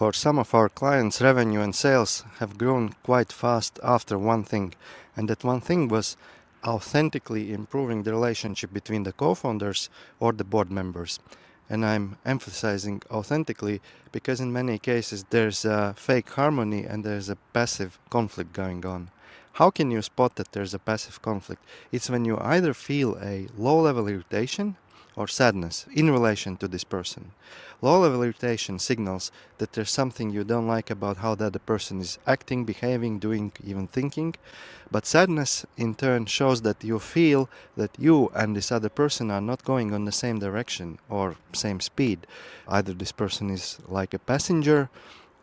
For some of our clients, revenue and sales have grown quite fast after one thing, and that one thing was authentically improving the relationship between the co-founders or the board members. And I'm emphasizing authentically because in many cases there's a fake harmony and there's a passive conflict going on. How can you spot that there's a passive conflict? It's when you either feel a low-level irritation or sadness in relation to this person. Low-level irritation signals that there's something you don't like about how the other person is acting, behaving, doing, even thinking. But sadness in turn shows that you feel that you and this other person are not going on the same direction or same speed. Either this person is like a passenger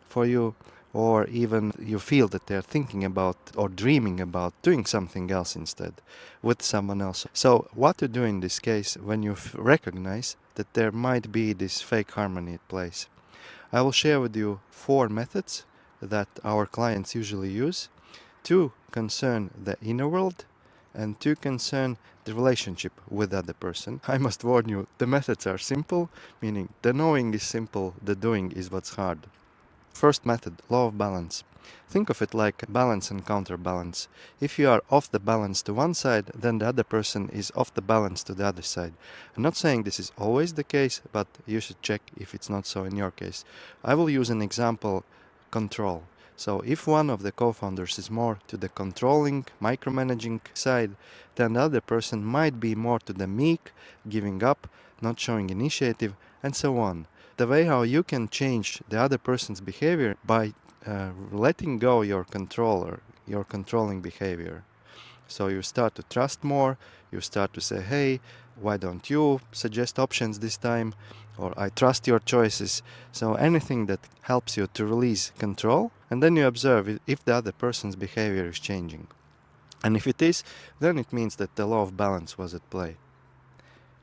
for you, or even you feel that they're thinking about or dreaming about doing something else instead with someone else. So what to do in this case when you recognize that there might be this fake harmony at place? I will share with you 4 methods that our clients usually use to concern the inner world and to concern the relationship with the other person. I must warn you, the methods are simple, meaning the knowing is simple, the doing is what's hard. First method, law of balance. Think of it like balance and counterbalance. If you are off the balance to one side, then the other person is off the balance to the other side. I'm not saying this is always the case, but you should check if it's not so in your case. I will use an example, control. So if one of the co-founders is more to the controlling, micromanaging side, then the other person might be more to the meek, giving up, not showing initiative, and so on. The way how you can change the other person's behavior by letting go your controller, your controlling behavior. So you start to trust more, you start to say, hey, why don't you suggest options this time? Or I trust your choices. So anything that helps you to release control, and then you observe if the other person's behavior is changing. And if it is, then it means that the law of balance was at play.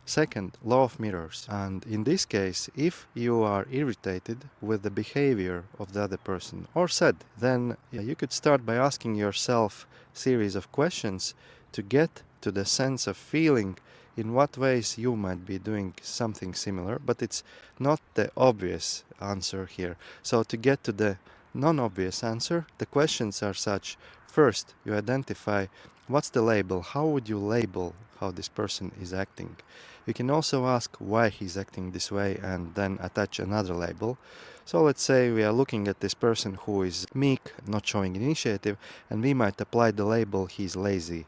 Second, law of mirrors. And in this case, if you are irritated with the behavior of the other person or sad, then you could start by asking yourself a series of questions to get to the sense of feeling in what ways you might be doing something similar, but it's not the obvious answer here. So to get to the non-obvious answer, the questions are such. First, you identify what's the label, how would you label how this person is acting. You can also ask why he's acting this way and then attach another label. So let's say we are looking at this person who is meek, not showing initiative, and we might apply the label he's lazy,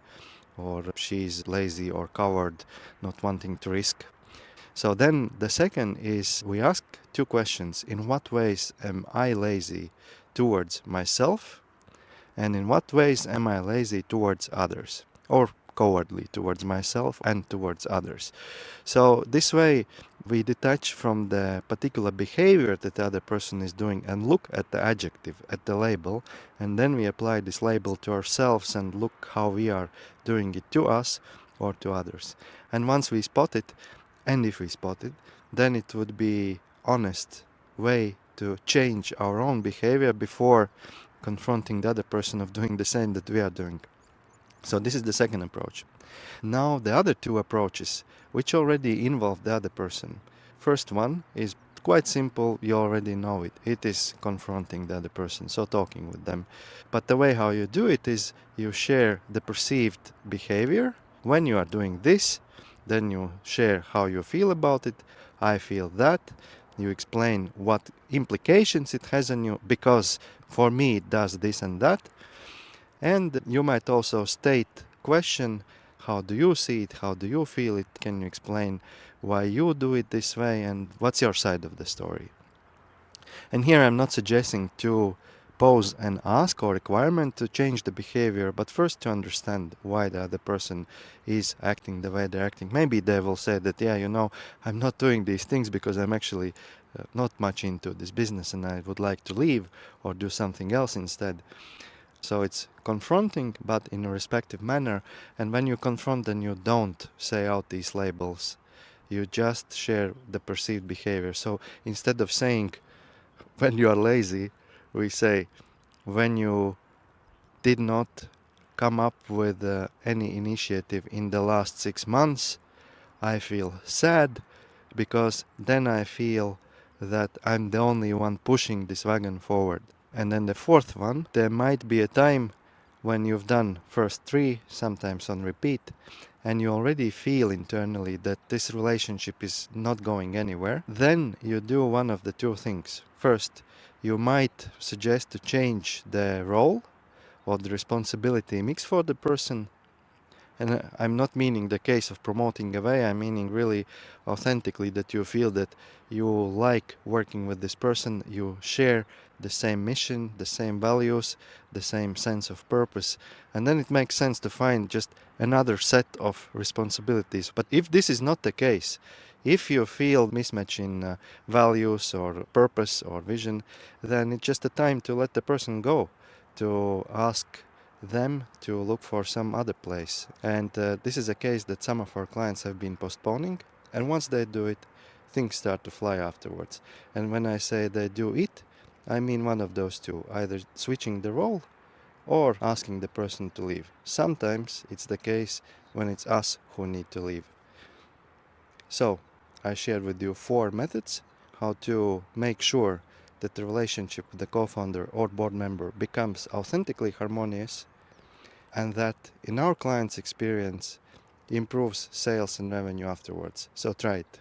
or she's lazy or coward, not wanting to risk. So then the second is we ask 2 questions. In what ways am I lazy towards myself? And in what ways am I lazy towards others? Or cowardly towards myself and towards others. So this way we detach from the particular behavior that the other person is doing and look at the adjective, at the label, and then we apply this label to ourselves and look how we are doing it to us or to others. And once we spot it, and if we spot it, then it would be honest way to change our own behavior before confronting the other person of doing the same that we are doing. So this is the second approach. Now the other 2 approaches, which already involve the other person. First one is quite simple, you already know it. It is confronting the other person, so talking with them. But the way how you do it is you share the perceived behavior. When you are doing this, then you share how you feel about it. I feel that. You explain what implications it has on you, because for me it does this and that. And you might also state question, how do you see it, how do you feel it, can you explain why you do it this way, and what's your side of the story. And here I'm not suggesting to pose an ask or requirement to change the behavior, but first to understand why the other person is acting the way they're acting. Maybe they will say that, yeah, I'm not doing these things because I'm actually not much into this business and I would like to leave or do something else instead. So it's confronting, but in a respectful manner. And when you confront, then you don't say out these labels. You just share the perceived behavior. So instead of saying, when you are lazy, we say, when you did not come up with any initiative in the last 6 months, I feel sad, because then I feel that I'm the only one pushing this wagon forward. And then the fourth one, there might be a time when you've done first three, sometimes on repeat, and you already feel internally that this relationship is not going anywhere. Then you do one of the two things. First, you might suggest to change the role or the responsibility mix for the person. And I'm not meaning the case of promoting away, I'm meaning really authentically that you feel that you like working with this person, you share the same mission, the same values, the same sense of purpose. And then it makes sense to find just another set of responsibilities. But if this is not the case, if you feel mismatch in values or purpose or vision, then it's just a time to let the person go, to ask them to look for some other place. And this is a case that some of our clients have been postponing. And once they do it, things start to fly afterwards. And when I say they do it, I mean one of those two, either switching the role or asking the person to leave. Sometimes it's the case when it's us who need to leave. So I shared with you 4 methods how to make sure that the relationship with the co-founder or board member becomes authentically harmonious, and that in our clients' experience improves sales and revenue afterwards. So try it.